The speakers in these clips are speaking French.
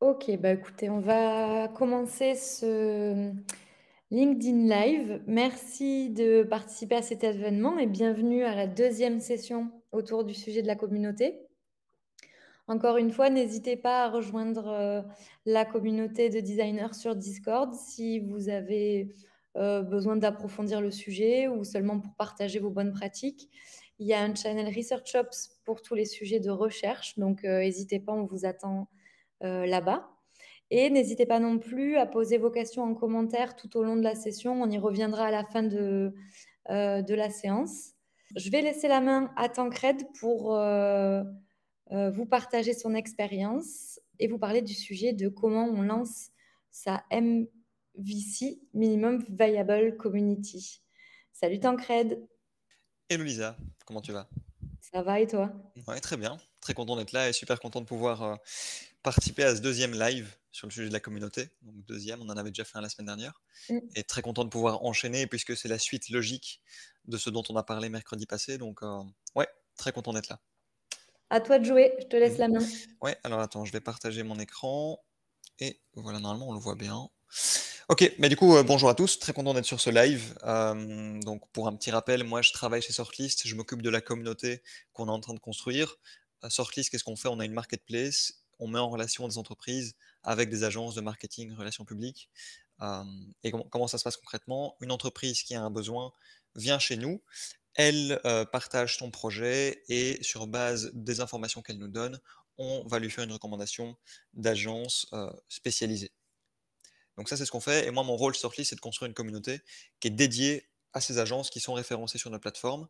Ok, bah écoutez, on va commencer ce LinkedIn Live. Merci de participer à cet événement et bienvenue à la deuxième session autour du sujet de la communauté. Encore une fois, n'hésitez pas à rejoindre la communauté de designers sur Discord si vous avez besoin d'approfondir le sujet ou seulement pour partager vos bonnes pratiques. Il y a un channel Research Ops pour tous les sujets de recherche, donc n'hésitez pas, on vous attend là-bas. Et n'hésitez pas non plus à poser vos questions en commentaire tout au long de la session. On y reviendra à la fin de la séance. Je vais laisser la main à Tancred pour vous partager son expérience et vous parler du sujet de comment on lance sa MVC, Minimum Viable Community. Salut Tancred, Hello Lisa, comment tu vas? ça va et toi? Ouais, très bien. Très content d'être là et super content de pouvoir participer à ce deuxième live sur le sujet de la communauté. Donc deuxième, on en avait déjà fait un la semaine dernière. Mm. Et très content de pouvoir enchaîner puisque c'est la suite logique de ce dont on a parlé mercredi passé. Donc ouais, très content d'être là. À toi de jouer, je te laisse Mhm. la main. Ouais, alors attends, je vais partager mon écran. Et voilà, normalement on le voit bien. Ok, mais du coup, bonjour à tous, très content d'être sur ce live. Donc pour un petit rappel, moi je travaille chez Sortlist, je m'occupe de la communauté qu'on est en train de construire. Sortlist, qu'est-ce qu'on fait? On a une marketplace, on met en relation des entreprises avec des agences de marketing, relations publiques. Et comment ça se passe concrètement? Une entreprise qui a un besoin vient chez nous, elle partage son projet et sur base des informations qu'elle nous donne, on va lui faire une recommandation d'agence spécialisée. Donc ça, c'est ce qu'on fait. Et moi, mon rôle sur Sortly, c'est de construire une communauté qui est dédiée à ces agences qui sont référencées sur notre plateforme.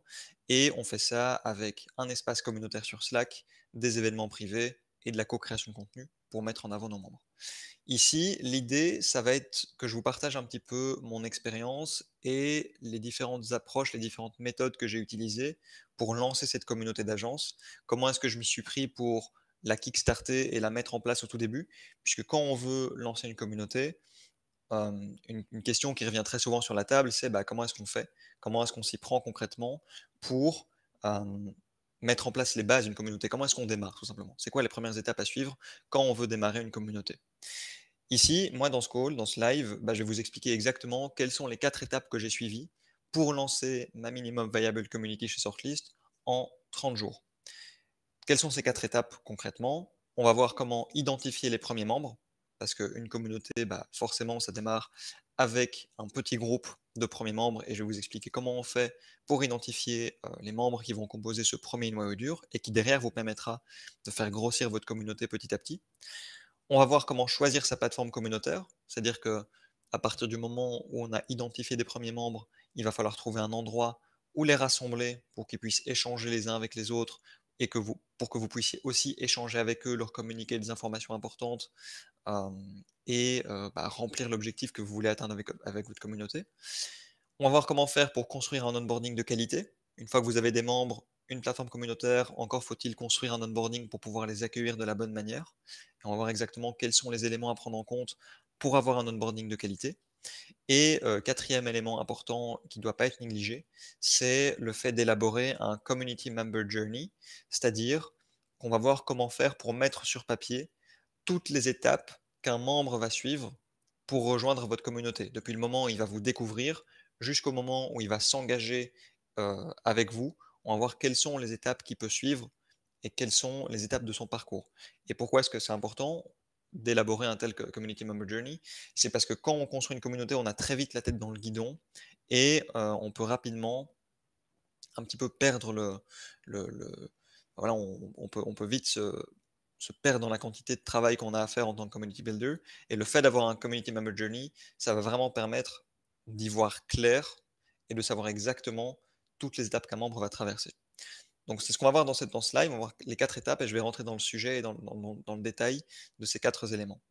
Et on fait ça avec un espace communautaire sur Slack, des événements privés et de la co-création de contenu pour mettre en avant nos membres. Ici, l'idée, ça va être que je vous partage un petit peu mon expérience et les différentes approches, les différentes méthodes que j'ai utilisées pour lancer cette communauté d'agences. Comment est-ce que je m'y suis pris pour la kickstarter et la mettre en place au tout début, puisque quand on veut lancer une communauté, une question qui revient très souvent sur la table, c'est bah, comment est-ce qu'on fait? Comment est-ce qu'on s'y prend concrètement pour mettre en place les bases d'une communauté? Comment est-ce qu'on démarre tout simplement? C'est quoi les premières étapes à suivre quand on veut démarrer une communauté? Ici, moi dans ce call, dans ce live, bah, je vais vous expliquer exactement quelles sont les 4 étapes que j'ai suivies pour lancer ma Minimum Viable Community chez Sortlist en 30 jours. Quelles sont ces 4 étapes concrètement? On va voir comment identifier les premiers membres, parce qu'une communauté, bah, forcément, ça démarre avec un petit groupe de premiers membres, et je vais vous expliquer comment on fait pour identifier les membres qui vont composer ce premier noyau dur, et qui derrière vous permettra de faire grossir votre communauté petit à petit. On va voir comment choisir sa plateforme communautaire, c'est-à-dire que à partir du moment où on a identifié des premiers membres, il va falloir trouver un endroit où les rassembler pour qu'ils puissent échanger les uns avec les autres et pour que vous puissiez aussi échanger avec eux, leur communiquer des informations importantes et bah, remplir l'objectif que vous voulez atteindre avec votre communauté. On va voir comment faire pour construire un onboarding de qualité. Une fois que vous avez des membres, une plateforme communautaire, encore faut-il construire un onboarding pour pouvoir les accueillir de la bonne manière. Et on va voir exactement quels sont les éléments à prendre en compte pour avoir un onboarding de qualité. Et quatrième élément important qui ne doit pas être négligé, c'est le fait d'élaborer un community member journey, c'est-à-dire qu'on va voir comment faire pour mettre sur papier toutes les étapes qu'un membre va suivre pour rejoindre votre communauté. Depuis le moment où il va vous découvrir jusqu'au moment où il va s'engager avec vous, on va voir quelles sont les étapes qu'il peut suivre et quelles sont les étapes de son parcours. Et pourquoi est-ce que c'est important d'élaborer un tel community member journey? C'est parce que quand on construit une communauté, on a très vite la tête dans le guidon et on peut rapidement un petit peu perdre voilà, on peut vite se perdre dans la quantité de travail qu'on a à faire en tant que community builder. Et le fait d'avoir un community member journey, ça va vraiment permettre d'y voir clair et de savoir exactement toutes les étapes qu'un membre va traverser. Donc c'est ce qu'on va voir dans ce live, on va voir les 4 étapes et je vais rentrer dans le sujet et dans le détail de ces 4 éléments.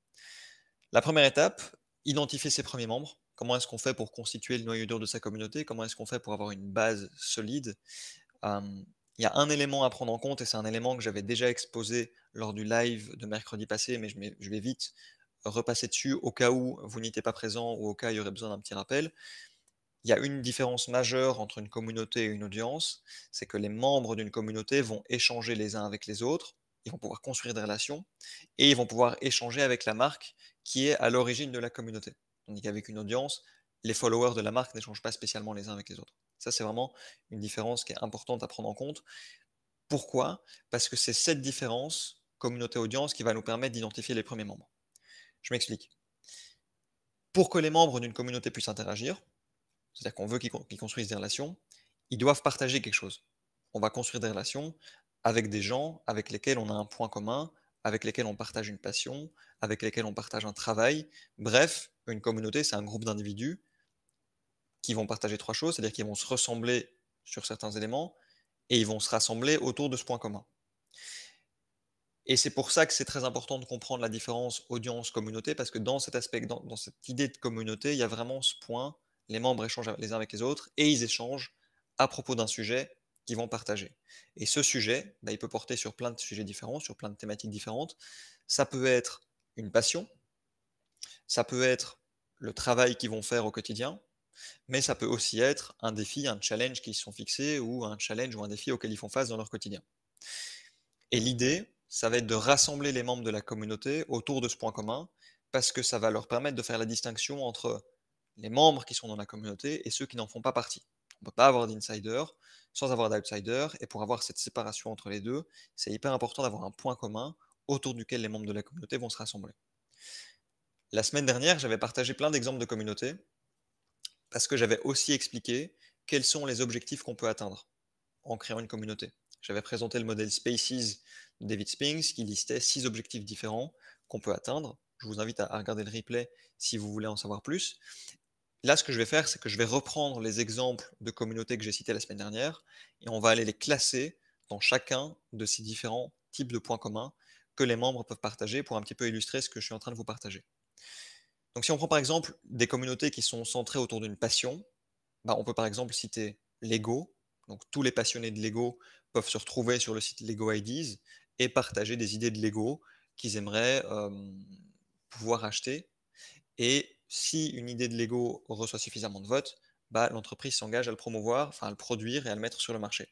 La première étape, identifier ses premiers membres. Comment est-ce qu'on fait pour constituer le noyau dur de sa communauté? Comment est-ce qu'on fait pour avoir une base solide? Il y a un élément à prendre en compte et c'est un élément que j'avais déjà exposé lors du live de mercredi passé, mais je vais vite repasser dessus au cas où vous n'étiez pas présent ou au cas où il y aurait besoin d'un petit rappel. Il y a une différence majeure entre une communauté et une audience, c'est que les membres d'une communauté vont échanger les uns avec les autres ils vont pouvoir construire des relations et ils vont pouvoir échanger avec la marque qui est à l'origine de la communauté. Tandis qu'avec une audience, les followers de la marque n'échangent pas spécialement les uns avec les autres. Ça, c'est vraiment une différence qui est importante à prendre en compte. Pourquoi? Parce que c'est cette différence, communauté-audience, qui va nous permettre d'identifier les premiers membres. Je m'explique. Pour que les membres d'une communauté puissent interagir, c'est-à-dire qu'on veut qu'ils construisent des relations, ils doivent partager quelque chose. On va construire des relations avec des gens avec lesquels on a un point commun, avec lesquels on partage une passion, avec lesquels on partage un travail. Bref, une communauté, c'est un groupe d'individus qui vont partager 3 choses, c'est-à-dire qu'ils vont se ressembler sur certains éléments et ils vont se rassembler autour de ce point commun. Et c'est pour ça que c'est très important de comprendre la différence audience-communauté, parce que dans cet aspect, dans cette idée de communauté, il y a vraiment ce point, les membres échangent les uns avec les autres et ils échangent à propos d'un sujet qu'ils vont partager. Et ce sujet, bah, il peut porter sur plein de sujets différents, sur plein de thématiques différentes. Ça peut être une passion, ça peut être le travail qu'ils vont faire au quotidien, mais ça peut aussi être un défi, un challenge qu'ils se sont fixés ou un challenge ou un défi auquel ils font face dans leur quotidien. Et l'idée, ça va être de rassembler les membres de la communauté autour de ce point commun, parce que ça va leur permettre de faire la distinction entre les membres qui sont dans la communauté et ceux qui n'en font pas partie. On ne peut pas avoir d'insider sans avoir d'outsider, et pour avoir cette séparation entre les deux, c'est hyper important d'avoir un point commun autour duquel les membres de la communauté vont se rassembler. La semaine dernière, j'avais partagé plein d'exemples de communautés, parce que j'avais aussi expliqué quels sont les objectifs qu'on peut atteindre en créant une communauté. J'avais présenté le modèle Spaces de David Spinks qui listait 6 objectifs différents qu'on peut atteindre. Je vous invite à regarder le replay si vous voulez en savoir plus. Là, ce que je vais faire, c'est que je vais reprendre les exemples de communautés que j'ai cités la semaine dernière et on va aller les classer dans chacun de ces différents types de points communs que les membres peuvent partager pour un petit peu illustrer ce que je suis en train de vous partager. Donc si on prend par exemple des communautés qui sont centrées autour d'une passion, bah, on peut par exemple citer Lego. Donc tous les passionnés de Lego peuvent se retrouver sur le site Lego Ideas et partager des idées de Lego qu'ils aimeraient pouvoir acheter. Et si une idée de Lego reçoit suffisamment de votes, bah, l'entreprise s'engage à le promouvoir, enfin à le produire et à le mettre sur le marché.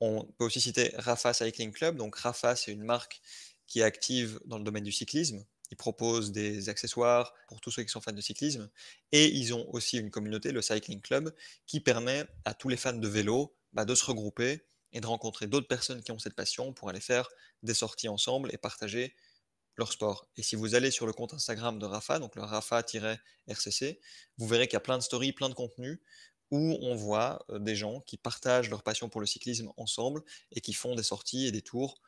On peut aussi citer Rafa Cycling Club. Donc Rafa, c'est une marque qui est active dans le domaine du cyclisme. Ils proposent des accessoires pour tous ceux qui sont fans de cyclisme. Et ils ont aussi une communauté, le Cycling Club, qui permet à tous les fans de vélo bah, de se regrouper et de rencontrer d'autres personnes qui ont cette passion pour aller faire des sorties ensemble et partager leur sport. Et si vous allez sur le compte Instagram de Rafa, donc le Rafa-RCC, vous verrez qu'il y a plein de stories, plein de contenus où on voit des gens qui partagent leur passion pour le cyclisme ensemble et qui font des sorties et des tours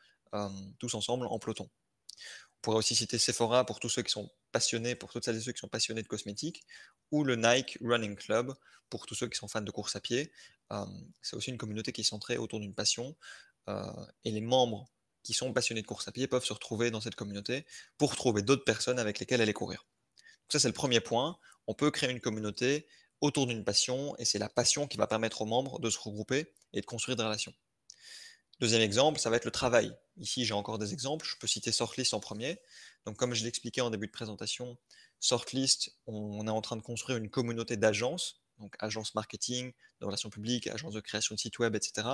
tous ensemble en peloton. On pourrait aussi citer Sephora pour tous ceux qui sont passionnés, pour toutes celles et ceux qui sont passionnés de cosmétiques, ou le Nike Running Club pour tous ceux qui sont fans de course à pied. C'est aussi une communauté qui est centrée autour d'une passion et les membres qui sont passionnés de course à pied peuvent se retrouver dans cette communauté pour trouver d'autres personnes avec lesquelles aller courir. Donc ça, c'est le premier point. On peut créer une communauté autour d'une passion et c'est la passion qui va permettre aux membres de se regrouper et de construire des relations. Deuxième exemple, ça va être le travail. Ici, j'ai encore des exemples. Je peux citer Sortlist en premier. Donc, comme je l'expliquais en début de présentation, Sortlist, on est en train de construire une communauté d'agences, donc agences marketing, de relations publiques, agences de création de sites web, etc.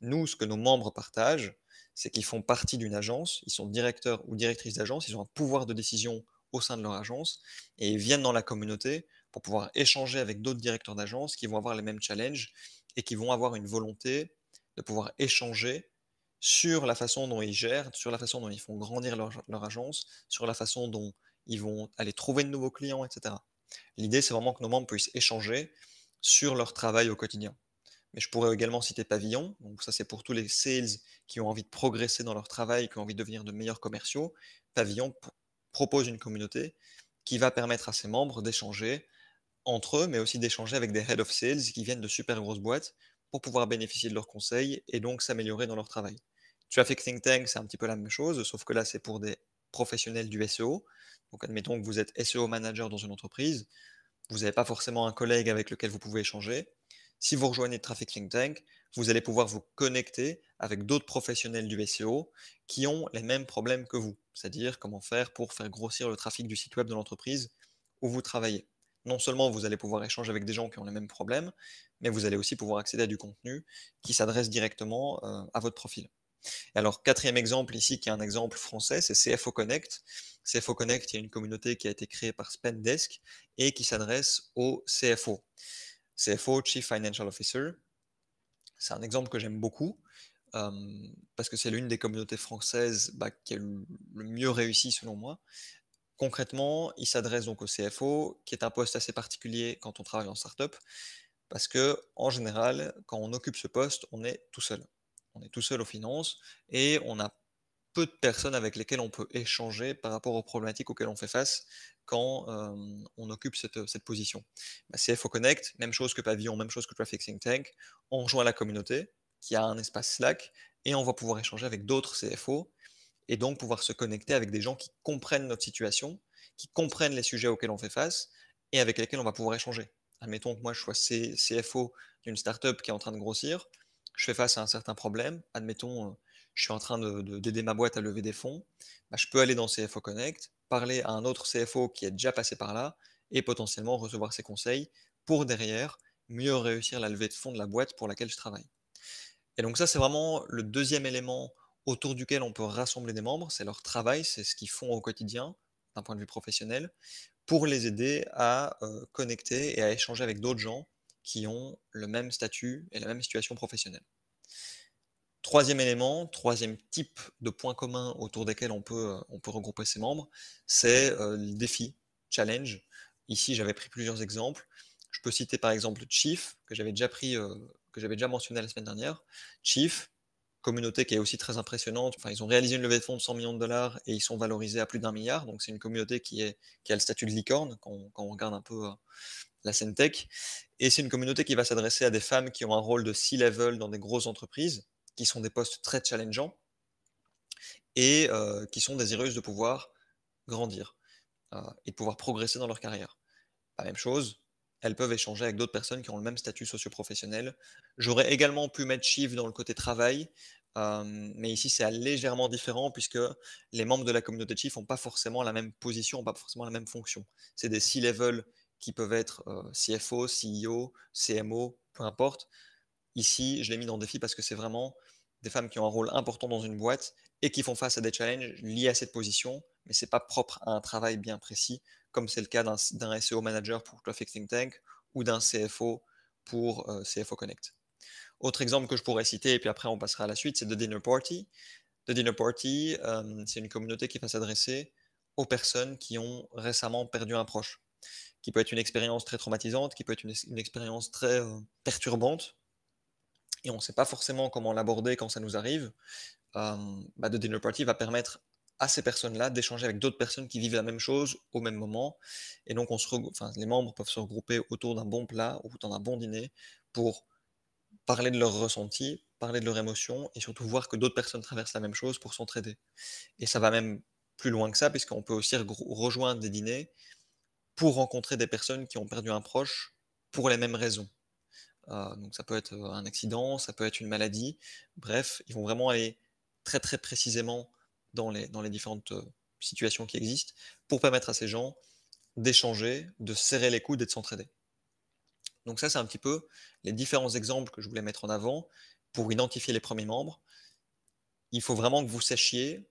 Nous, ce que nos membres partagent, c'est qu'ils font partie d'une agence, ils sont directeurs ou directrices d'agence, ils ont un pouvoir de décision au sein de leur agence, et ils viennent dans la communauté pour pouvoir échanger avec d'autres directeurs d'agence qui vont avoir les mêmes challenges et qui vont avoir une volonté de pouvoir échanger sur la façon dont ils gèrent, sur la façon dont ils font grandir leur agence, sur la façon dont ils vont aller trouver de nouveaux clients, etc. L'idée, c'est vraiment que nos membres puissent échanger sur leur travail au quotidien. Mais je pourrais également citer Pavillon. Donc ça, c'est pour tous les sales qui ont envie de progresser dans leur travail, qui ont envie de devenir de meilleurs commerciaux. Pavillon propose une communauté qui va permettre à ses membres d'échanger entre eux, mais aussi d'échanger avec des head of sales qui viennent de super grosses boîtes pour pouvoir bénéficier de leurs conseils et donc s'améliorer dans leur travail. Traffic Think Tank, c'est un petit peu la même chose, sauf que là, c'est pour des professionnels du SEO. Donc admettons que vous êtes SEO manager dans une entreprise, vous n'avez pas forcément un collègue avec lequel vous pouvez échanger. Si vous rejoignez Traffic Think Tank, vous allez pouvoir vous connecter avec d'autres professionnels du SEO qui ont les mêmes problèmes que vous, c'est-à-dire comment faire pour faire grossir le trafic du site web de l'entreprise où vous travaillez. Non seulement vous allez pouvoir échanger avec des gens qui ont les mêmes problèmes, mais vous allez aussi pouvoir accéder à du contenu qui s'adresse directement à votre profil. Et alors, quatrième exemple ici, qui est un exemple français, c'est CFO Connect. CFO Connect, il y a une communauté qui a été créée par Spendesk et qui s'adresse aux CFO. CFO, Chief Financial Officer. C'est un exemple que j'aime beaucoup parce que c'est l'une des communautés françaises qui a le mieux réussi selon moi. Concrètement, il s'adresse donc au CFO, qui est un poste assez particulier quand on travaille en startup, parce que en général, quand on occupe ce poste, on est tout seul. On est tout seul aux finances et on a peu de personnes avec lesquelles on peut échanger par rapport aux problématiques auxquelles on fait face quand on occupe cette position. CFO Connect, même chose que Pavillon, même chose que Traffic Think Tank, on rejoint la communauté qui a un espace Slack et on va pouvoir échanger avec d'autres CFO et donc pouvoir se connecter avec des gens qui comprennent notre situation, qui comprennent les sujets auxquels on fait face et avec lesquels on va pouvoir échanger. Admettons que moi je sois CFO d'une startup qui est en train de grossir, je fais face à un certain problème, admettons je suis en train d'aider ma boîte à lever des fonds, je peux aller dans CFO Connect, parler à un autre CFO qui est déjà passé par là et potentiellement recevoir ses conseils pour derrière mieux réussir la levée de fonds de la boîte pour laquelle je travaille. Et donc ça, c'est vraiment le deuxième élément autour duquel on peut rassembler des membres, c'est leur travail, c'est ce qu'ils font au quotidien, d'un point de vue professionnel, pour les aider à connecter et à échanger avec d'autres gens qui ont le même statut et la même situation professionnelle. Troisième élément, troisième type de point commun autour desquels on peut regrouper ces membres, c'est le défi, challenge. Ici, j'avais pris plusieurs exemples. Je peux citer par exemple Chief, que j'avais déjà mentionné la semaine dernière. Chief, communauté qui est aussi très impressionnante. Enfin, ils ont réalisé une levée de fonds de 100 millions de dollars et ils sont valorisés à plus d'1 milliard. Donc c'est une communauté qui a le statut de licorne quand on regarde un peu la scène tech. Et c'est une communauté qui va s'adresser à des femmes qui ont un rôle de C-level dans des grosses entreprises, qui sont des postes très challengeants et qui sont désireuses de pouvoir grandir et de pouvoir progresser dans leur carrière. La même chose, elles peuvent échanger avec d'autres personnes qui ont le même statut socio-professionnel. J'aurais également pu mettre Chief dans le côté travail, mais ici c'est légèrement différent puisque les membres de la communauté Chief n'ont pas forcément la même position, n'ont pas forcément la même fonction. C'est des C-level qui peuvent être CFO, CEO, CMO, peu importe. Ici, je l'ai mis dans défi parce que c'est vraiment des femmes qui ont un rôle important dans une boîte et qui font face à des challenges liés à cette position, mais c'est pas propre à un travail bien précis, comme c'est le cas d'un SEO manager pour Traffic Think Tank ou d'un CFO pour CFO Connect. Autre exemple que je pourrais citer, et puis après on passera à la suite, c'est The Dinner Party. The Dinner Party, c'est une communauté qui va s'adresser aux personnes qui ont récemment perdu un proche, qui peut être une expérience très traumatisante, qui peut être une expérience très perturbante, et on ne sait pas forcément comment l'aborder quand ça nous arrive. The Dinner Party va permettre à ces personnes-là d'échanger avec d'autres personnes qui vivent la même chose au même moment. Et donc, les membres peuvent se regrouper autour d'un bon plat ou d'un bon dîner pour parler de leurs ressentis, parler de leurs émotions et surtout voir que d'autres personnes traversent la même chose pour s'entraider. Et ça va même plus loin que ça, puisqu'on peut aussi rejoindre des dîners pour rencontrer des personnes qui ont perdu un proche pour les mêmes raisons. Donc ça peut être un accident, ça peut être une maladie. Bref, ils vont vraiment aller très très précisément dans les différentes situations qui existent pour permettre à ces gens d'échanger, de serrer les coudes et de s'entraider. Donc ça, c'est un petit peu les différents exemples que je voulais mettre en avant pour identifier les premiers membres. Il faut vraiment que vous sachiez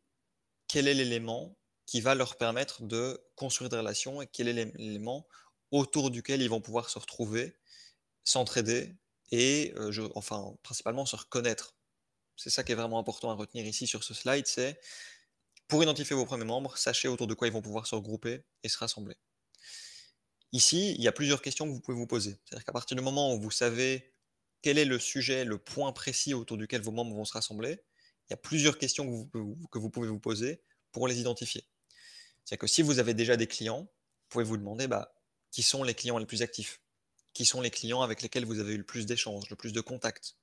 quel est l'élément qui va leur permettre de construire des relations et quel est l'élément autour duquel ils vont pouvoir se retrouver, s'entraider et principalement se reconnaître. C'est ça qui est vraiment important à retenir ici sur ce slide, c'est pour identifier vos premiers membres, sachez autour de quoi ils vont pouvoir se regrouper et se rassembler. Ici, il y a plusieurs questions que vous pouvez vous poser. C'est-à-dire qu'à partir du moment où vous savez quel est le sujet, le point précis autour duquel vos membres vont se rassembler, il y a plusieurs questions que vous pouvez vous poser pour les identifier. C'est-à-dire que si vous avez déjà des clients, vous pouvez vous demander qui sont les clients les plus actifs? Qui sont les clients avec lesquels vous avez eu le plus d'échanges, le plus de contacts?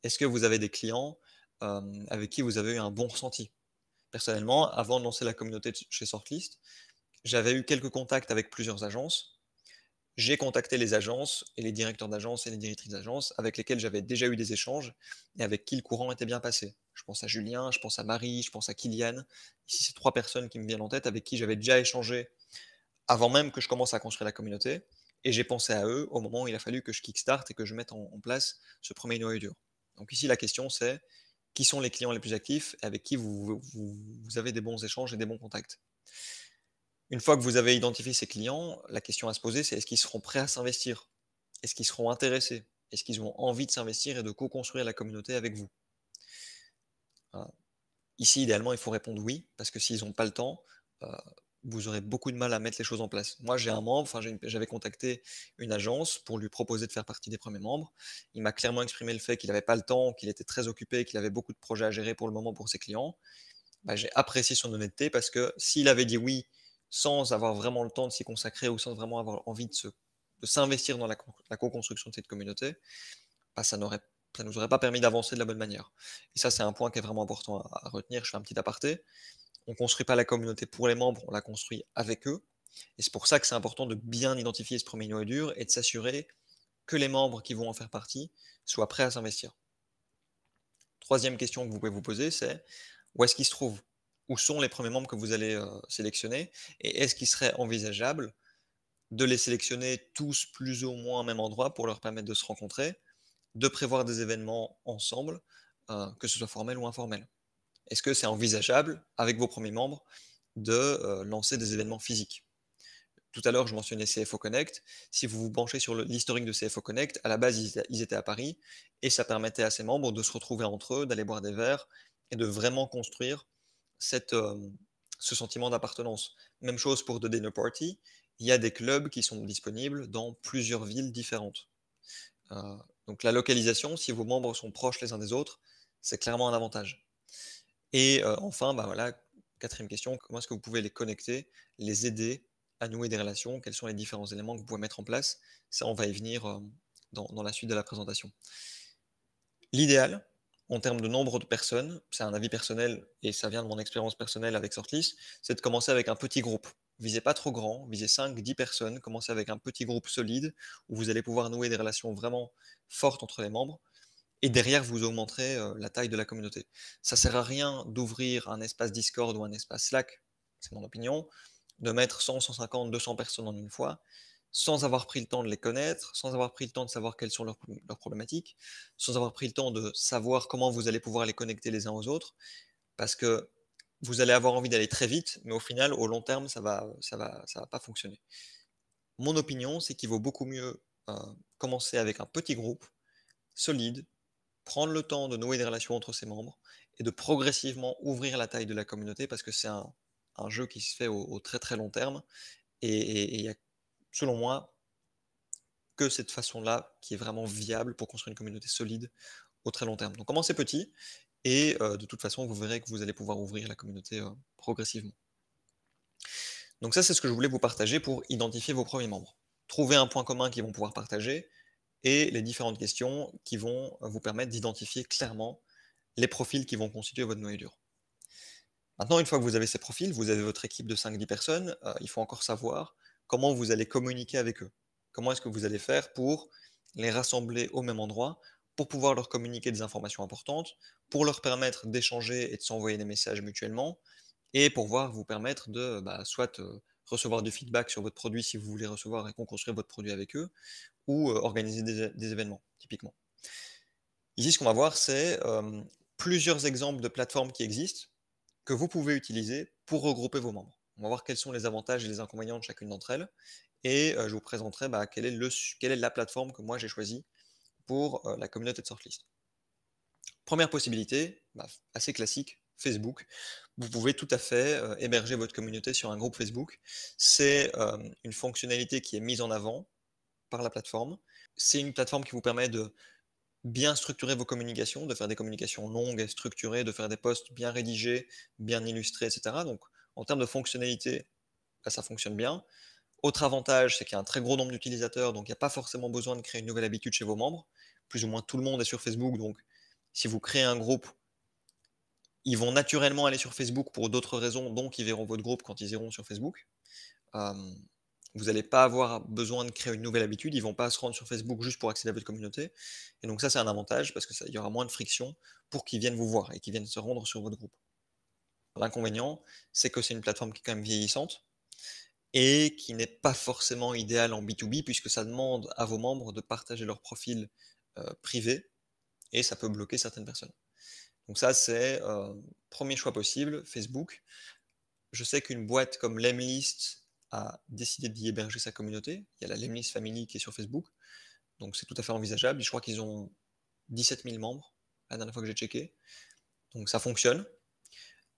Est-ce que vous avez des clients avec qui vous avez eu un bon ressenti? Personnellement, avant de lancer la communauté chez Sortlist, j'avais eu quelques contacts avec plusieurs agences. J'ai contacté les agences et les directeurs d'agence et les directrices d'agence avec lesquels j'avais déjà eu des échanges et avec qui le courant était bien passé. Je pense à Julien, je pense à Marie, je pense à Kylian. Ici, c'est 3 personnes qui me viennent en tête avec qui j'avais déjà échangé avant même que je commence à construire la communauté. Et j'ai pensé à eux au moment où il a fallu que je kickstart et que je mette en place ce premier noyau dur. Donc ici, la question c'est qui sont les clients les plus actifs et avec qui vous avez des bons échanges et des bons contacts. Une fois que vous avez identifié ces clients, la question à se poser, c'est est-ce qu'ils seront prêts à s'investir? Est-ce qu'ils seront intéressés? Est-ce qu'ils ont envie de s'investir et de co-construire la communauté avec vous? Voilà. Ici, idéalement, il faut répondre oui, parce que s'ils n'ont pas le temps, heu, vous aurez beaucoup de mal à mettre les choses en place. Moi, j'ai un membre, enfin, j'avais contacté une agence pour lui proposer de faire partie des premiers membres. Il m'a clairement exprimé le fait qu'il n'avait pas le temps, qu'il était très occupé, qu'il avait beaucoup de projets à gérer pour le moment pour ses clients. Bah, j'ai apprécié son honnêteté parce que s'il avait dit oui sans avoir vraiment le temps de s'y consacrer ou sans vraiment avoir envie de s'investir dans la co-construction de cette communauté, bah, ça nous aurait pas permis d'avancer de la bonne manière. Et ça, c'est un point qui est vraiment important à retenir. Je fais un petit aparté. On construit pas la communauté pour les membres, on la construit avec eux. Et c'est pour ça que c'est important de bien identifier ce premier noyau dur et de s'assurer que les membres qui vont en faire partie soient prêts à s'investir. Troisième question que vous pouvez vous poser, c'est où est-ce qu'ils se trouvent? Où sont les premiers membres que vous allez sélectionner? Et est-ce qu'il serait envisageable de les sélectionner tous plus ou moins au même endroit pour leur permettre de se rencontrer, de prévoir des événements ensemble, que ce soit formel ou informel? Est-ce que c'est envisageable, avec vos premiers membres, de lancer des événements physiques? Tout à l'heure, je mentionnais CFO Connect. Si vous vous penchez sur l'historique de CFO Connect, à la base, ils étaient à Paris et ça permettait à ces membres de se retrouver entre eux, d'aller boire des verres et de vraiment construire cette, ce sentiment d'appartenance. Même chose pour The Dinner Party. Il y a des clubs qui sont disponibles dans plusieurs villes différentes. Euh, donc la localisation, si vos membres sont proches les uns des autres, c'est clairement un avantage. Et enfin, bah voilà, quatrième question, comment est-ce que vous pouvez les connecter, les aider à nouer des relations? Quels sont les différents éléments que vous pouvez mettre en place? Ça, on va y venir dans la suite de la présentation. L'idéal, en termes de nombre de personnes, c'est un avis personnel et ça vient de mon expérience personnelle avec Sortlist, c'est de commencer avec un petit groupe. Visez pas trop grand, visez 5-10 personnes, commencez avec un petit groupe solide où vous allez pouvoir nouer des relations vraiment fortes entre les membres et derrière, vous augmenterez la taille de la communauté. Ça sert à rien d'ouvrir un espace Discord ou un espace Slack, c'est mon opinion, de mettre 100, 150, 200 personnes en une fois, sans avoir pris le temps de les connaître, sans avoir pris le temps de savoir quelles sont leurs problématiques, sans avoir pris le temps de savoir comment vous allez pouvoir les connecter les uns aux autres, parce que vous allez avoir envie d'aller très vite, mais au final, au long terme, ça va pas fonctionner. Mon opinion, c'est qu'il vaut beaucoup mieux commencer avec un petit groupe solide, prendre le temps de nouer des relations entre ses membres et de progressivement ouvrir la taille de la communauté parce que c'est un jeu qui se fait au très très long terme et il y a, selon moi, que cette façon-là qui est vraiment viable pour construire une communauté solide au très long terme. Donc commencez petit et de toute façon, vous verrez que vous allez pouvoir ouvrir la communauté progressivement. Donc ça, c'est ce que je voulais vous partager pour identifier vos premiers membres. Trouver un point commun qu'ils vont pouvoir partager et les différentes questions qui vont vous permettre d'identifier clairement les profils qui vont constituer votre noyau dur. Maintenant, une fois que vous avez ces profils, vous avez votre équipe de 5-10 personnes, il faut encore savoir comment vous allez communiquer avec eux. Comment est-ce que vous allez faire pour les rassembler au même endroit, pour pouvoir leur communiquer des informations importantes, pour leur permettre d'échanger et de s'envoyer des messages mutuellement, et pour pouvoir vous permettre de soit recevoir du feedback sur votre produit si vous voulez recevoir et construire votre produit avec eux, ou organiser des événements, typiquement. Ici, ce qu'on va voir, c'est plusieurs exemples de plateformes qui existent, que vous pouvez utiliser pour regrouper vos membres. On va voir quels sont les avantages et les inconvénients de chacune d'entre elles, et je vous présenterai quelle est la plateforme que moi j'ai choisie pour la communauté de Sortlist. Première possibilité, assez classique, Facebook. Vous pouvez tout à fait héberger votre communauté sur un groupe Facebook. C'est une fonctionnalité qui est mise en avant par la plateforme. C'est une plateforme qui vous permet de bien structurer vos communications, de faire des communications longues et structurées, de faire des posts bien rédigés, bien illustrés, et cetera. Donc, en termes de fonctionnalité, ça fonctionne bien. Autre avantage, c'est qu'il y a un très gros nombre d'utilisateurs, donc il n'y a pas forcément besoin de créer une nouvelle habitude chez vos membres. Plus ou moins tout le monde est sur Facebook, donc si vous créez un groupe, ils vont naturellement aller sur Facebook pour d'autres raisons, donc ils verront votre groupe quand ils iront sur Facebook. Euh, Vous n'allez pas avoir besoin de créer une nouvelle habitude, ils vont pas se rendre sur Facebook juste pour accéder à votre communauté. Et donc ça, c'est un avantage parce qu'il y aura moins de friction pour qu'ils viennent vous voir et qu'ils viennent se rendre sur votre groupe. L'inconvénient, c'est que c'est une plateforme qui est quand même vieillissante et qui n'est pas forcément idéale en B2B puisque ça demande à vos membres de partager leur profil privé et ça peut bloquer certaines personnes. Donc ça, c'est premier choix possible, Facebook. Je sais qu'une boîte comme Lemlist a décidé d'y héberger sa communauté. Il y a la Lemlist Family qui est sur Facebook, donc c'est tout à fait envisageable. Je crois qu'ils ont 17 000 membres, la dernière fois que j'ai checké. Donc ça fonctionne.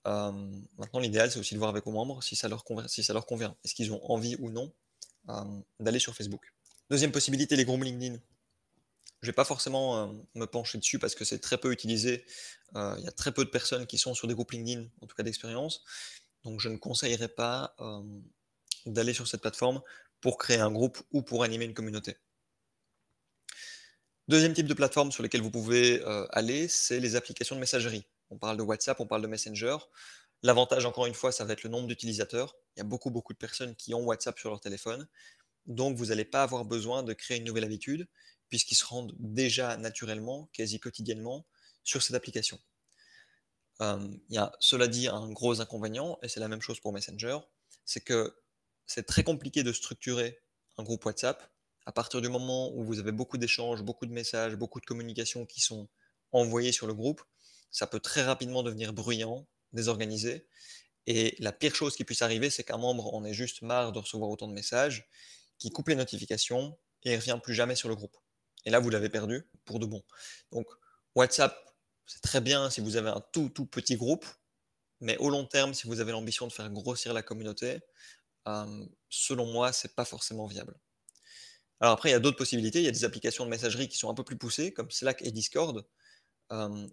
Maintenant, l'idéal, c'est aussi de voir avec vos membres si ça leur convient. Est-ce qu'ils ont envie ou non d'aller sur Facebook. Deuxième possibilité, les groupes LinkedIn. Je vais pas forcément me pencher dessus parce que c'est très peu utilisé. Il y a très peu de personnes qui sont sur des groupes LinkedIn, en tout cas d'expérience. Donc je ne conseillerais pas d'aller sur cette plateforme pour créer un groupe ou pour animer une communauté. Deuxième type de plateforme sur lesquelles vous pouvez aller, c'est les applications de messagerie. On parle de WhatsApp, on parle de Messenger. L'avantage, encore une fois, ça va être le nombre d'utilisateurs. Il y a beaucoup de personnes qui ont WhatsApp sur leur téléphone. Donc, vous n'allez pas avoir besoin de créer une nouvelle habitude, puisqu'ils se rendent déjà naturellement, quasi quotidiennement, sur cette application. Il y a, cela dit, un gros inconvénient, et c'est la même chose pour Messenger, c'est que c'est très compliqué de structurer un groupe WhatsApp à partir du moment où vous avez beaucoup d'échanges, beaucoup de messages, beaucoup de communications qui sont envoyées sur le groupe. Ça peut très rapidement devenir bruyant, désorganisé, et la pire chose qui puisse arriver, c'est qu'un membre en ait juste marre de recevoir autant de messages, qui coupe les notifications et ne revient plus jamais sur le groupe. Et là, vous l'avez perdu pour de bon. Donc, WhatsApp, c'est très bien si vous avez un tout petit groupe, mais au long terme, si vous avez l'ambition de faire grossir la communauté, selon moi, c'est pas forcément viable. Alors après, il y a d'autres possibilités. Il y a des applications de messagerie qui sont un peu plus poussées, comme Slack et Discord.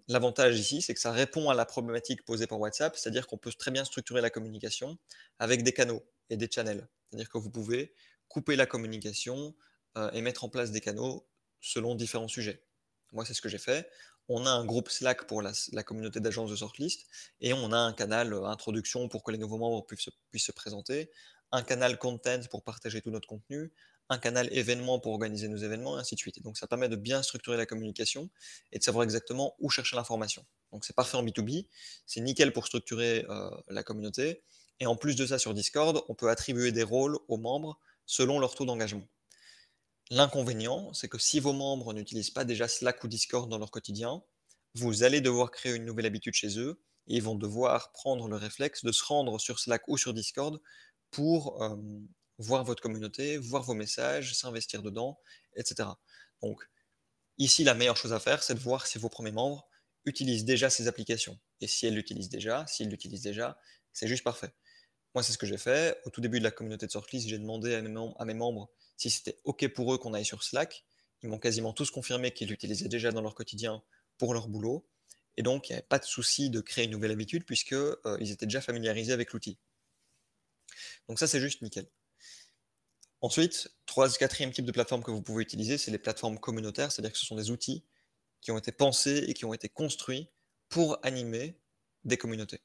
L'avantage ici, c'est que ça répond à la problématique posée par WhatsApp, c'est-à-dire qu'on peut très bien structurer la communication avec des canaux et des channels. C'est-à-dire que vous pouvez couper la communication et mettre en place des canaux selon différents sujets. Moi, c'est ce que j'ai fait. On a un groupe Slack pour la communauté d'agence de sortlist et on a un canal introduction pour que les nouveaux membres puissent se présenter, un canal content pour partager tout notre contenu, un canal événement pour organiser nos événements, et ainsi de suite. Et donc, ça permet de bien structurer la communication et de savoir exactement où chercher l'information. Donc c'est parfait en B2B, c'est nickel pour structurer la communauté. Et en plus de ça, sur Discord, on peut attribuer des rôles aux membres selon leur taux d'engagement. L'inconvénient, c'est que si vos membres n'utilisent pas déjà Slack ou Discord dans leur quotidien, vous allez devoir créer une nouvelle habitude chez eux et ils vont devoir prendre le réflexe de se rendre sur Slack ou sur Discord pour voir votre communauté, voir vos messages, s'investir dedans, etc. Donc, ici, la meilleure chose à faire, c'est de voir si vos premiers membres utilisent déjà ces applications. Et si s'ils l'utilisent déjà, c'est juste parfait. Moi, c'est ce que j'ai fait. Au tout début de la communauté de Sortlist, j'ai demandé à mes membres si c'était OK pour eux qu'on aille sur Slack. Ils m'ont quasiment tous confirmé qu'ils l'utilisaient déjà dans leur quotidien pour leur boulot. Et donc, il n'y avait pas de souci de créer une nouvelle habitude puisque ils étaient déjà familiarisés avec l'outil. Donc ça, c'est juste nickel. Ensuite, quatrième type de plateforme que vous pouvez utiliser, c'est les plateformes communautaires, c'est-à-dire que ce sont des outils qui ont été pensés et qui ont été construits pour animer des communautés.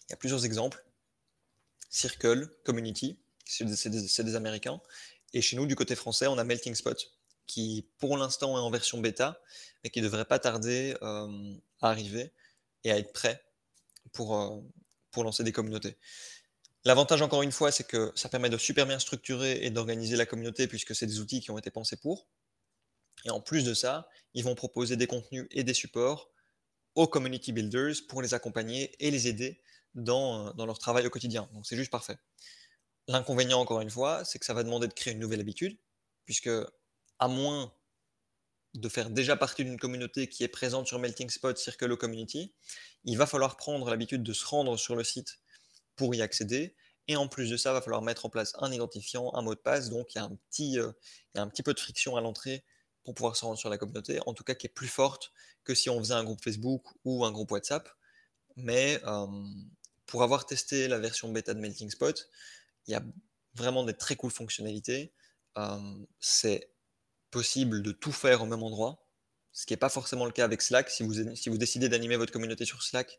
Il y a plusieurs exemples. Circle, Community, c'est des Américains. Et chez nous, du côté français, on a Melting Spot, qui pour l'instant est en version bêta, mais qui ne devrait pas tarder à arriver et à être prêt pour lancer des communautés. L'avantage, encore une fois, c'est que ça permet de super bien structurer et d'organiser la communauté, puisque c'est des outils qui ont été pensés pour. Et en plus de ça, ils vont proposer des contenus et des supports aux community builders pour les accompagner et les aider dans leur travail au quotidien. Donc c'est juste parfait. L'inconvénient, encore une fois, c'est que ça va demander de créer une nouvelle habitude, puisque à moins de faire déjà partie d'une communauté qui est présente sur Melting Spot, Circle ou Community, il va falloir prendre l'habitude de se rendre sur le site pour y accéder. Et en plus de ça, il va falloir mettre en place un identifiant, un mot de passe. Donc il y a un petit peu de friction à l'entrée pour pouvoir se rendre sur la communauté, en tout cas qui est plus forte que si on faisait un groupe Facebook ou un groupe WhatsApp. Mais pour avoir testé la version bêta de Melting Spot, il y a vraiment des très cool fonctionnalités. C'est possible de tout faire au même endroit, ce qui n'est pas forcément le cas avec Slack. Si vous décidez d'animer votre communauté sur Slack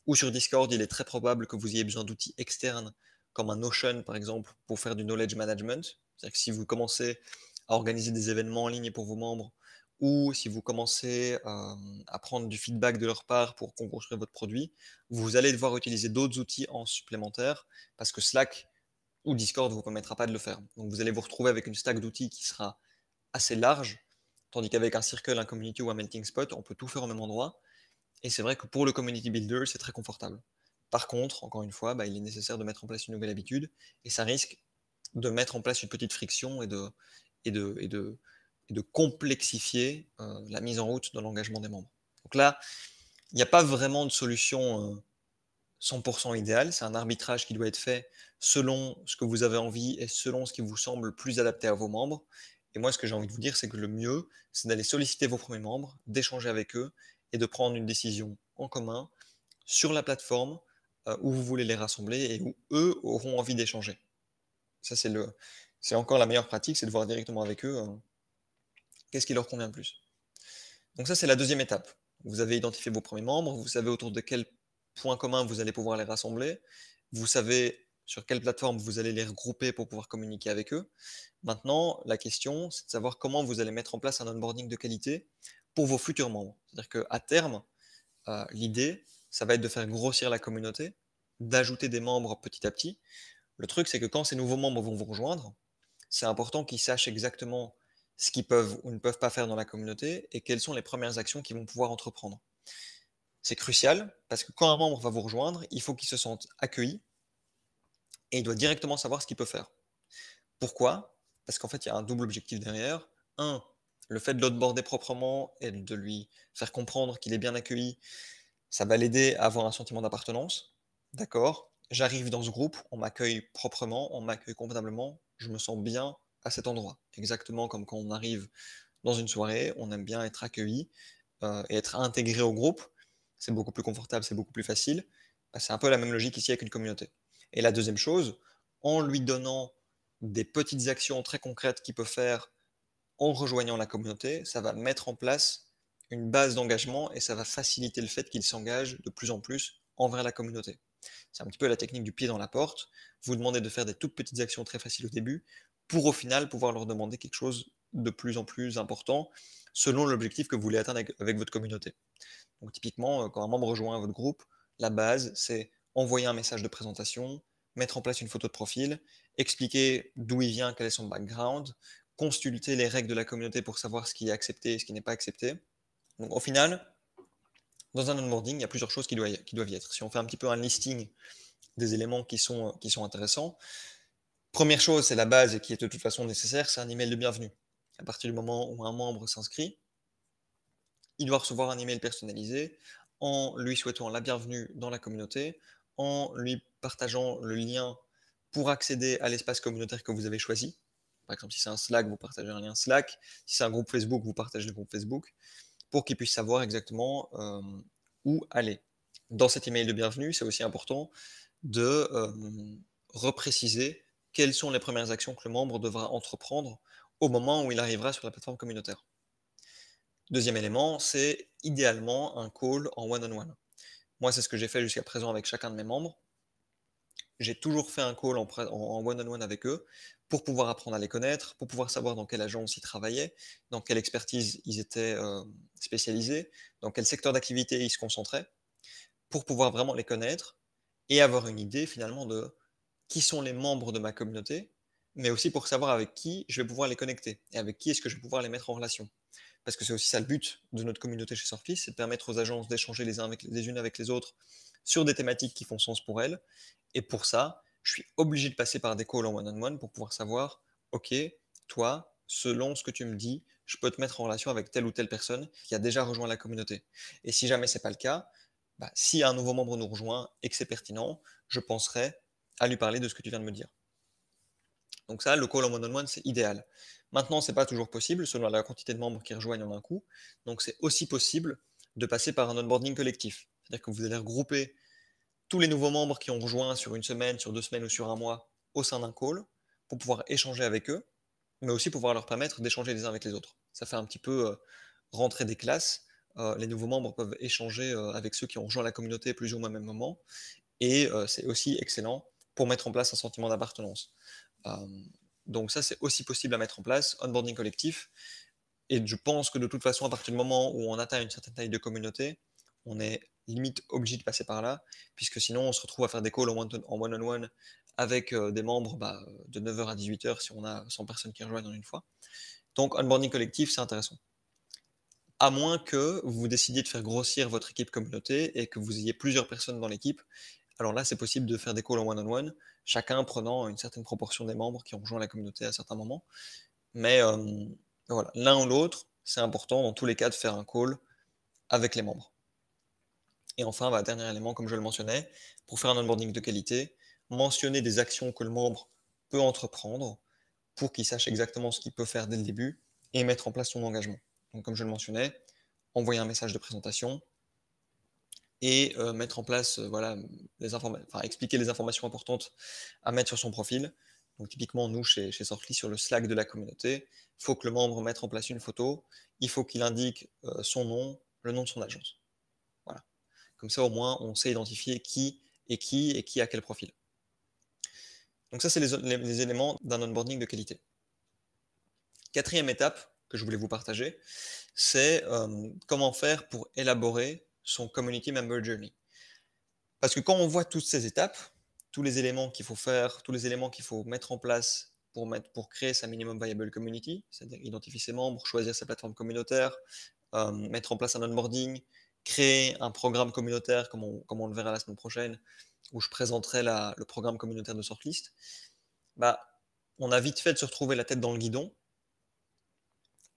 ou sur Discord, il est très probable que vous ayez besoin d'outils externes, comme un Notion par exemple, pour faire du knowledge management. C'est-à-dire que si vous commencez à organiser des événements en ligne pour vos membres, ou si vous commencez à prendre du feedback de leur part pour construire votre produit, vous allez devoir utiliser d'autres outils en supplémentaire, parce que Slack ou Discord ne vous permettra pas de le faire. Donc vous allez vous retrouver avec une stack d'outils qui sera assez large, tandis qu'avec un Circle, un Community ou un Melting Spot, on peut tout faire au même endroit. Et c'est vrai que pour le community builder, c'est très confortable. Par contre, encore une fois, il est nécessaire de mettre en place une nouvelle habitude et ça risque de mettre en place une petite friction et de, et de, et de complexifier la mise en route de l'engagement des membres. Donc là, il n'y a pas vraiment de solution 100% idéale, c'est un arbitrage qui doit être fait selon ce que vous avez envie et selon ce qui vous semble le plus adapté à vos membres. Et moi, ce que j'ai envie de vous dire, c'est que le mieux, c'est d'aller solliciter vos premiers membres, d'échanger avec eux et de prendre une décision en commun sur la plateforme où vous voulez les rassembler et où eux auront envie d'échanger. Ça, c'est encore la meilleure pratique, c'est de voir directement avec eux qu'est-ce qui leur convient le plus. Donc ça, c'est la deuxième étape. Vous avez identifié vos premiers membres, vous savez autour de quel point commun vous allez pouvoir les rassembler, vous savez sur quelle plateforme vous allez les regrouper pour pouvoir communiquer avec eux. Maintenant, la question, c'est de savoir comment vous allez mettre en place un onboarding de qualité pour vos futurs membres. C'est-à-dire qu'à terme, l'idée, ça va être de faire grossir la communauté, d'ajouter des membres petit à petit. Le truc, c'est que quand ces nouveaux membres vont vous rejoindre, c'est important qu'ils sachent exactement ce qu'ils peuvent ou ne peuvent pas faire dans la communauté et quelles sont les premières actions qu'ils vont pouvoir entreprendre. C'est crucial parce que quand un membre va vous rejoindre, il faut qu'il se sente accueilli et il doit directement savoir ce qu'il peut faire. Pourquoi? Parce qu'en fait, il y a un double objectif derrière. Un, le fait de l'onboarder proprement et de lui faire comprendre qu'il est bien accueilli, ça va l'aider à avoir un sentiment d'appartenance. D'accord, j'arrive dans ce groupe, on m'accueille proprement, on m'accueille convenablement, je me sens bien à cet endroit. Exactement comme quand on arrive dans une soirée, on aime bien être accueilli et être intégré au groupe. C'est beaucoup plus confortable, c'est beaucoup plus facile. C'est un peu la même logique ici avec une communauté. Et la deuxième chose, en lui donnant des petites actions très concrètes qu'il peut faire en rejoignant la communauté, ça va mettre en place une base d'engagement et ça va faciliter le fait qu'il s'engage de plus en plus envers la communauté. C'est un petit peu la technique du pied dans la porte. Vous demandez de faire des toutes petites actions très faciles au début pour au final pouvoir leur demander quelque chose de plus en plus important selon l'objectif que vous voulez atteindre avec votre communauté. Donc typiquement, quand un membre rejoint votre groupe, la base, c'est envoyer un message de présentation, mettre en place une photo de profil, expliquer d'où il vient, quel est son background, consulter les règles de la communauté pour savoir ce qui est accepté et ce qui n'est pas accepté. Donc au final, dans un onboarding, il y a plusieurs choses qui doivent y être. Si on fait un petit peu un listing des éléments qui sont intéressants, première chose, c'est la base et qui est de toute façon nécessaire, c'est un email de bienvenue. À partir du moment où un membre s'inscrit, il doit recevoir un email personnalisé en lui souhaitant la bienvenue dans la communauté, en lui partageant le lien pour accéder à l'espace communautaire que vous avez choisi. Par exemple, si c'est un Slack, vous partagez un lien Slack. Si c'est un groupe Facebook, vous partagez le groupe Facebook pour qu'il puisse savoir exactement où aller. Dans cet email de bienvenue, c'est aussi important de repréciser quelles sont les premières actions que le membre devra entreprendre au moment où il arrivera sur la plateforme communautaire. Deuxième élément, c'est idéalement un call en one-on-one. Moi, c'est ce que j'ai fait jusqu'à présent avec chacun de mes membres. J'ai toujours fait un call en one-on-one avec eux pour pouvoir apprendre à les connaître, pour pouvoir savoir dans quelle agence ils travaillaient, dans quelle expertise ils étaient spécialisés, dans quel secteur d'activité ils se concentraient, pour pouvoir vraiment les connaître et avoir une idée finalement de qui sont les membres de ma communauté, mais aussi pour savoir avec qui je vais pouvoir les connecter et avec qui est-ce que je vais pouvoir les mettre en relation. Parce que c'est aussi ça le but de notre communauté chez Surflist, c'est de permettre aux agences d'échanger les unes avec les autres sur des thématiques qui font sens pour elles. Et pour ça, je suis obligé de passer par des calls en one-on-one pour pouvoir savoir, OK, toi, selon ce que tu me dis, je peux te mettre en relation avec telle ou telle personne qui a déjà rejoint la communauté. Et si jamais c'est pas le cas, si un nouveau membre nous rejoint et que c'est pertinent, je penserai à lui parler de ce que tu viens de me dire. Donc ça, le call en one-on-one, c'est idéal. Maintenant, c'est pas toujours possible selon la quantité de membres qui rejoignent en un coup. Donc c'est aussi possible de passer par un onboarding collectif. C'est-à-dire que vous allez regrouper tous les nouveaux membres qui ont rejoint sur une semaine, sur 2 semaines ou sur un mois au sein d'un call pour pouvoir échanger avec eux, mais aussi pouvoir leur permettre d'échanger les uns avec les autres. Ça fait un petit peu rentrer des classes. Les nouveaux membres peuvent échanger avec ceux qui ont rejoint la communauté plus ou moins au même moment. Et c'est aussi excellent pour mettre en place un sentiment d'appartenance. Donc ça, c'est aussi possible à mettre en place, onboarding collectif. Et je pense que de toute façon, à partir du moment où on atteint une certaine taille de communauté, on est limite obligé de passer par là, puisque sinon on se retrouve à faire des calls en one-on-one avec des membres de 9h à 18h si on a 100 personnes qui rejoignent en une fois. Donc onboarding collectif, c'est intéressant. à moins que vous décidiez de faire grossir votre équipe communauté et que vous ayez plusieurs personnes dans l'équipe. Alors là, c'est possible de faire des calls en one-on-one, chacun prenant une certaine proportion des membres qui ont rejoint la communauté à certains moments. Mais voilà, l'un ou l'autre, c'est important dans tous les cas de faire un call avec les membres. Et enfin, dernier élément, comme je le mentionnais, pour faire un onboarding de qualité, mentionner des actions que le membre peut entreprendre pour qu'il sache exactement ce qu'il peut faire dès le début et mettre en place son engagement. Donc, comme je le mentionnais, envoyer un message de présentation et mettre en place, voilà, expliquer les informations importantes à mettre sur son profil. Donc, typiquement, nous, chez Sortly, sur le Slack de la communauté, il faut que le membre mette en place une photo, il faut qu'il indique son nom, le nom de son agence. Voilà. Comme ça, au moins, on sait identifier qui a quel profil. Donc ça, c'est les éléments d'un onboarding de qualité. Quatrième étape que je voulais vous partager, c'est comment faire pour élaborer son Community Member Journey. Parce que quand on voit toutes ces étapes, tous les éléments qu'il faut faire, tous les éléments qu'il faut mettre en place pour créer sa Minimum Viable Community, c'est-à-dire identifier ses membres, choisir sa plateforme communautaire, mettre en place un onboarding, créer un programme communautaire, comme on le verra la semaine prochaine, où je présenterai le programme communautaire de Sortlist, on a vite fait de se retrouver la tête dans le guidon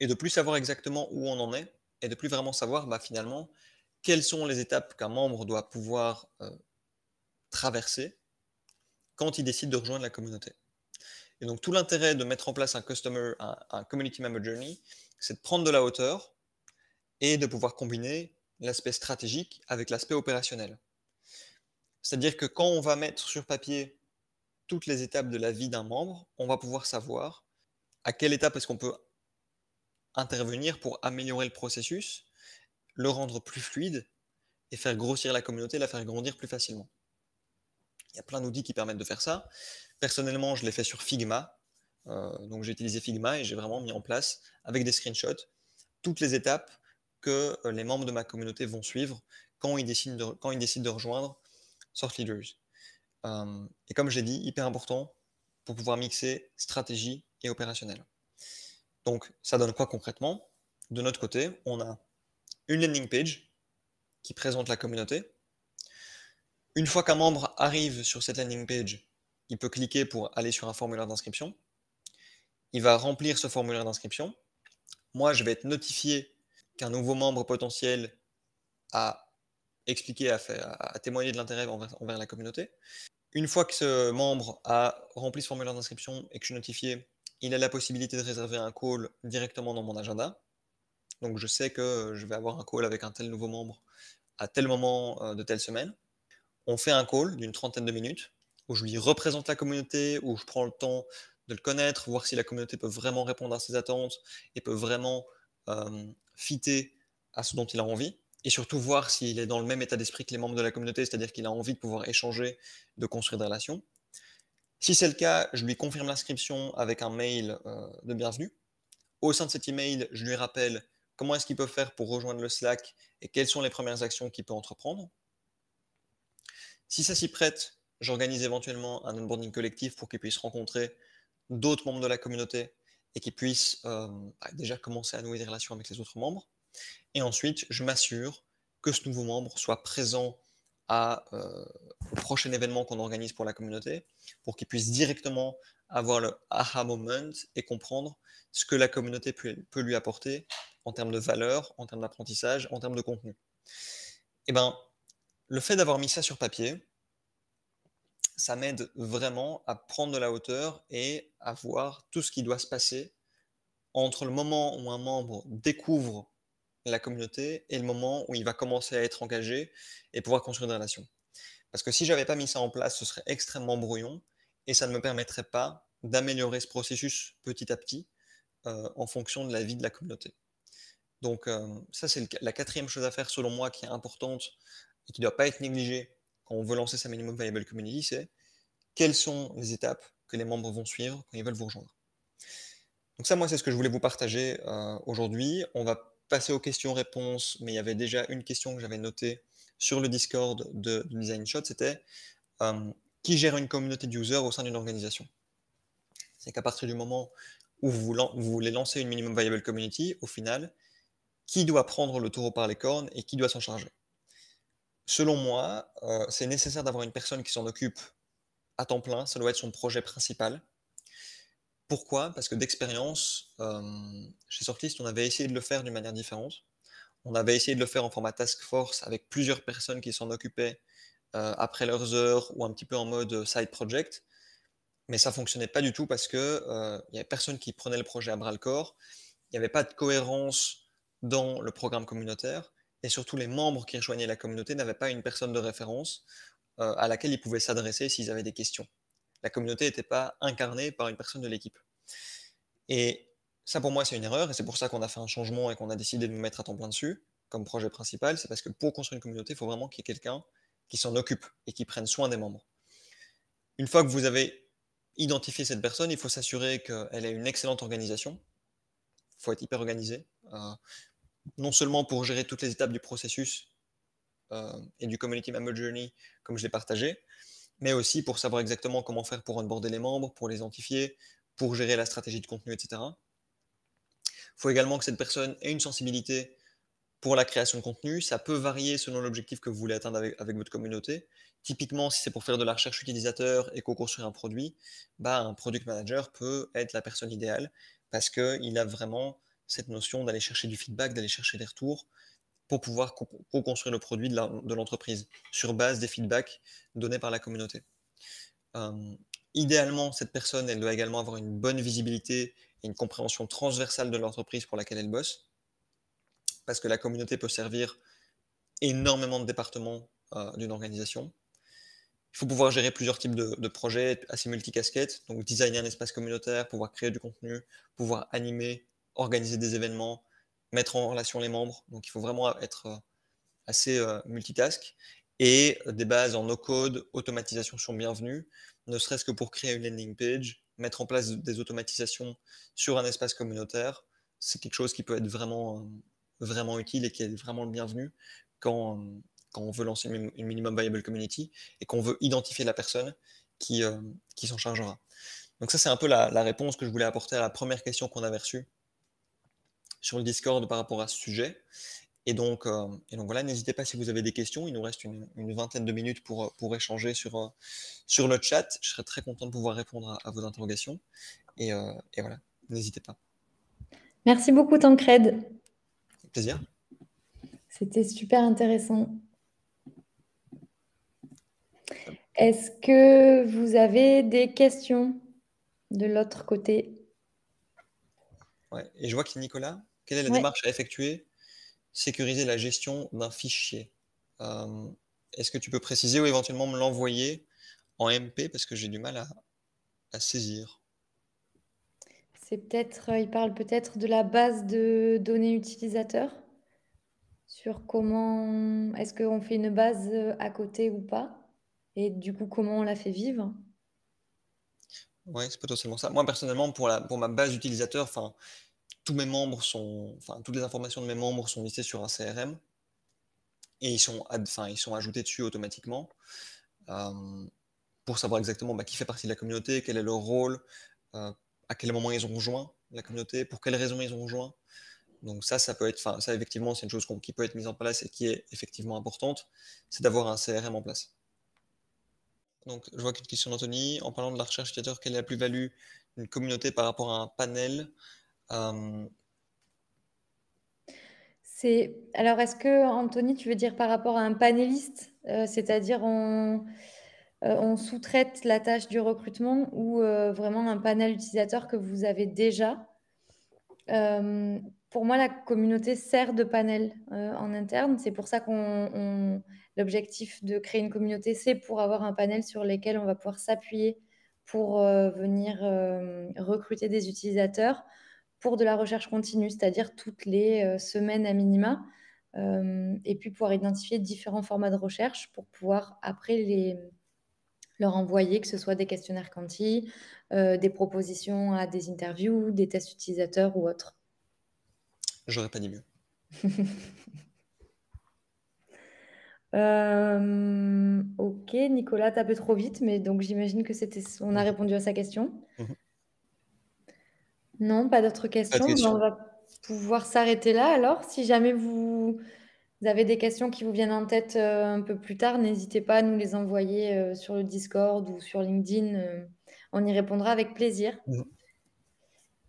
et de plus savoir exactement où on en est et de plus vraiment savoir finalement quelles sont les étapes qu'un membre doit pouvoir traverser quand il décide de rejoindre la communauté. Et donc tout l'intérêt de mettre en place un Community Member Journey, c'est de prendre de la hauteur et de pouvoir combiner l'aspect stratégique avec l'aspect opérationnel. C'est-à-dire que quand on va mettre sur papier toutes les étapes de la vie d'un membre, on va pouvoir savoir à quelle étape est-ce qu'on peut intervenir pour améliorer le processus, le rendre plus fluide et faire grossir la communauté, la faire grandir plus facilement. Il y a plein d'outils qui permettent de faire ça. Personnellement, je l'ai fait sur Figma. Donc j'ai utilisé Figma et j'ai vraiment mis en place, avec des screenshots, toutes les étapes que les membres de ma communauté vont suivre quand ils décident de rejoindre Sort Leaders. Et comme j'ai dit, hyper important pour pouvoir mixer stratégie et opérationnel. Donc ça donne quoi concrètement? De notre côté, on a une landing page qui présente la communauté. Une fois qu'un membre arrive sur cette landing page, il peut cliquer pour aller sur un formulaire d'inscription. Il va remplir ce formulaire d'inscription. Moi, je vais être notifié qu'un nouveau membre potentiel a expliqué, a témoigné de l'intérêt envers la communauté. Une fois que ce membre a rempli ce formulaire d'inscription et que je suis notifié, il a la possibilité de réserver un call directement dans mon agenda. Donc je sais que je vais avoir un call avec un tel nouveau membre à tel moment de telle semaine. On fait un call d'une trentaine de minutes où je lui représente la communauté, où je prends le temps de le connaître, voir si la communauté peut vraiment répondre à ses attentes et peut vraiment fitter à ce dont il a envie. Et surtout voir s'il est dans le même état d'esprit que les membres de la communauté, c'est-à-dire qu'il a envie de pouvoir échanger, de construire des relations. Si c'est le cas, je lui confirme l'inscription avec un mail de bienvenue. Au sein de cet email, je lui rappelle comment est-ce qu'il peut faire pour rejoindre le Slack et quelles sont les premières actions qu'il peut entreprendre. Si ça s'y prête, j'organise éventuellement un onboarding collectif pour qu'il puisse rencontrer d'autres membres de la communauté et qu'il puisse déjà commencer à nouer des relations avec les autres membres. Et ensuite, je m'assure que ce nouveau membre soit présent au prochain événement qu'on organise pour la communauté, pour qu'il puisse directement avoir le aha moment et comprendre ce que la communauté peut lui apporter en termes de valeur, en termes d'apprentissage, en termes de contenu. Et le fait d'avoir mis ça sur papier, ça m'aide vraiment à prendre de la hauteur et à voir tout ce qui doit se passer entre le moment où un membre découvre la communauté et le moment où il va commencer à être engagé et pouvoir construire des relations. Parce que si j'avais pas mis ça en place, ce serait extrêmement brouillon et ça ne me permettrait pas d'améliorer ce processus petit à petit en fonction de la vie de la communauté. Donc ça, c'est la quatrième chose à faire selon moi qui est importante et qui ne doit pas être négligée quand on veut lancer sa Minimum Viable Community, c'est quelles sont les étapes que les membres vont suivre quand ils veulent vous rejoindre. Donc ça, moi, c'est ce que je voulais vous partager aujourd'hui. On va passer aux questions-réponses, mais il y avait déjà une question que j'avais notée sur le Discord de Design Shot, c'était qui gère une communauté d'users au sein d'une organisation? C'est qu'à partir du moment où vous voulez lancer une Minimum Viable Community, au final, qui doit prendre le taureau par les cornes et qui doit s'en charger. Selon moi, c'est nécessaire d'avoir une personne qui s'en occupe à temps plein, ça doit être son projet principal. Pourquoi? Parce que d'expérience, chez Sortlist, on avait essayé de le faire d'une manière différente. On avait essayé de le faire en format task force avec plusieurs personnes qui s'en occupaient, après leurs heures ou un petit peu en mode, side project. Mais ça fonctionnait pas du tout parce que, il y avait personne qui prenait le projet à bras le corps. Il y avait pas de cohérence dans le programme communautaire et surtout les membres qui rejoignaient la communauté n'avaient pas une personne de référence, à laquelle ils pouvaient s'adresser s'ils avaient des questions. La communauté n'était pas incarnée par une personne de l'équipe. Et ça, pour moi, c'est une erreur et c'est pour ça qu'on a fait un changement et qu'on a décidé de nous mettre à temps plein dessus, comme projet principal. C'est parce que pour construire une communauté, il faut vraiment qu'il y ait quelqu'un qui s'en occupe et qui prenne soin des membres. Une fois que vous avez identifié cette personne, il faut s'assurer qu'elle ait une excellente organisation. Il faut être hyper organisé, non seulement pour gérer toutes les étapes du processus et du Community Member Journey, comme je l'ai partagé, mais aussi pour savoir exactement comment faire pour onboarder les membres, pour les identifier, pour gérer la stratégie de contenu, etc. Il faut également que cette personne ait une sensibilité pour la création de contenu. Ça peut varier selon l'objectif que vous voulez atteindre avec votre communauté. Typiquement, si c'est pour faire de la recherche utilisateur et co-construire un produit, bah, un product manager peut être la personne idéale parce qu'il a vraiment cette notion d'aller chercher du feedback, d'aller chercher des retours pour pouvoir co-construire le produit de l'entreprise sur base des feedbacks donnés par la communauté. Idéalement, cette personne, elle doit également avoir une bonne visibilité et une compréhension transversale de l'entreprise pour laquelle elle bosse, parce que la communauté peut servir énormément de départements d'une organisation. Il faut pouvoir gérer plusieurs types de projets assez multicasquettes, donc designer un espace communautaire, pouvoir créer du contenu, pouvoir animer, organiser des événements, mettre en relation les membres. Donc il faut vraiment être assez multitask. Et des bases en no-code, automatisation sont bienvenues, ne serait-ce que pour créer une landing page, mettre en place des automatisations sur un espace communautaire. C'est quelque chose qui peut être vraiment utile et qui est vraiment le bienvenu quand, quand on veut lancer une minimum viable community et qu'on veut identifier la personne qui s'en chargera. Donc ça, c'est un peu la réponse que je voulais apporter à la première question qu'on avait reçue sur le Discord par rapport à ce sujet. Et donc voilà, n'hésitez pas si vous avez des questions. Il nous reste une vingtaine de minutes pour échanger sur le chat. Je serais très content de pouvoir répondre à vos interrogations. Et voilà, n'hésitez pas. Merci beaucoup, Tancred. Avec plaisir. C'était super intéressant. Est-ce que vous avez des questions de l'autre côté? Ouais. Et je vois qu'il y a Nicolas. Quelle est la Ouais. démarche à effectuer? Sécuriser la gestion d'un fichier. Est-ce que tu peux préciser ou éventuellement me l'envoyer en MP parce que j'ai du mal à saisir. C'est peut-être, il parle peut-être de la base de données utilisateurs, sur comment est-ce qu'on fait une base à côté ou pas, et du coup comment on la fait vivre. Ouais, c'est potentiellement ça. Moi, personnellement, pour ma base d'utilisateurs, enfin, tous mes membres sont, enfin, toutes les informations de mes membres sont listées sur un CRM et ils sont ajoutés dessus automatiquement pour savoir exactement qui fait partie de la communauté, quel est leur rôle, à quel moment ils ont rejoint la communauté, pour quelles raisons ils ont rejoint. Donc ça peut être, enfin, ça effectivement, c'est une chose qui peut être mise en place et qui est effectivement importante, c'est d'avoir un CRM en place. Donc, je vois qu'une question d'Anthony. En parlant de la recherche utilisateur, quelle est la plus-value d'une communauté par rapport à un panel? Alors, est-ce que, Anthony, tu veux dire par rapport à un panéliste, c'est-à-dire on sous-traite la tâche du recrutement ou vraiment un panel utilisateur que vous avez déjà? Pour moi, la communauté sert de panel en interne. C'est pour ça l'objectif de créer une communauté, c'est pour avoir un panel sur lequel on va pouvoir s'appuyer pour venir recruter des utilisateurs pour de la recherche continue, c'est-à-dire toutes les semaines à minima, et puis pouvoir identifier différents formats de recherche pour pouvoir après leur envoyer, que ce soit des questionnaires quanti, des propositions à des interviews, des tests utilisateurs ou autres. J'aurais pas dit mieux. Ok, Nicolas, t'as peu trop vite, mais donc j'imagine que on a répondu à sa question. Mhm. Non, pas d'autres Pas de questions. Ben, question. pouvoir s'arrêter là alors. Si jamais vous avez des questions qui vous viennent en tête un peu plus tard, n'hésitez pas à nous les envoyer sur le Discord ou sur LinkedIn. On y répondra avec plaisir. Mhm.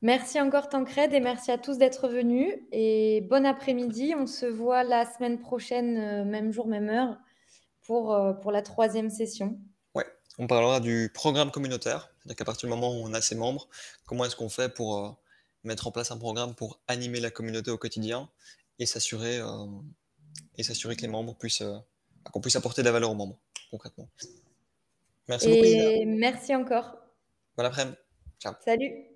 Merci encore Tancred et merci à tous d'être venus. Et bon après-midi. On se voit la semaine prochaine, même jour, même heure, pour la troisième session. Ouais, on parlera du programme communautaire, c'est-à-dire qu'à partir du moment où on a ses membres, comment est-ce qu'on fait pour mettre en place un programme pour animer la communauté au quotidien et s'assurer que les membres puissent, qu'on puisse apporter de la valeur aux membres, concrètement. Merci beaucoup, Ina. Et merci encore. Bon après-midi. Ciao. Salut!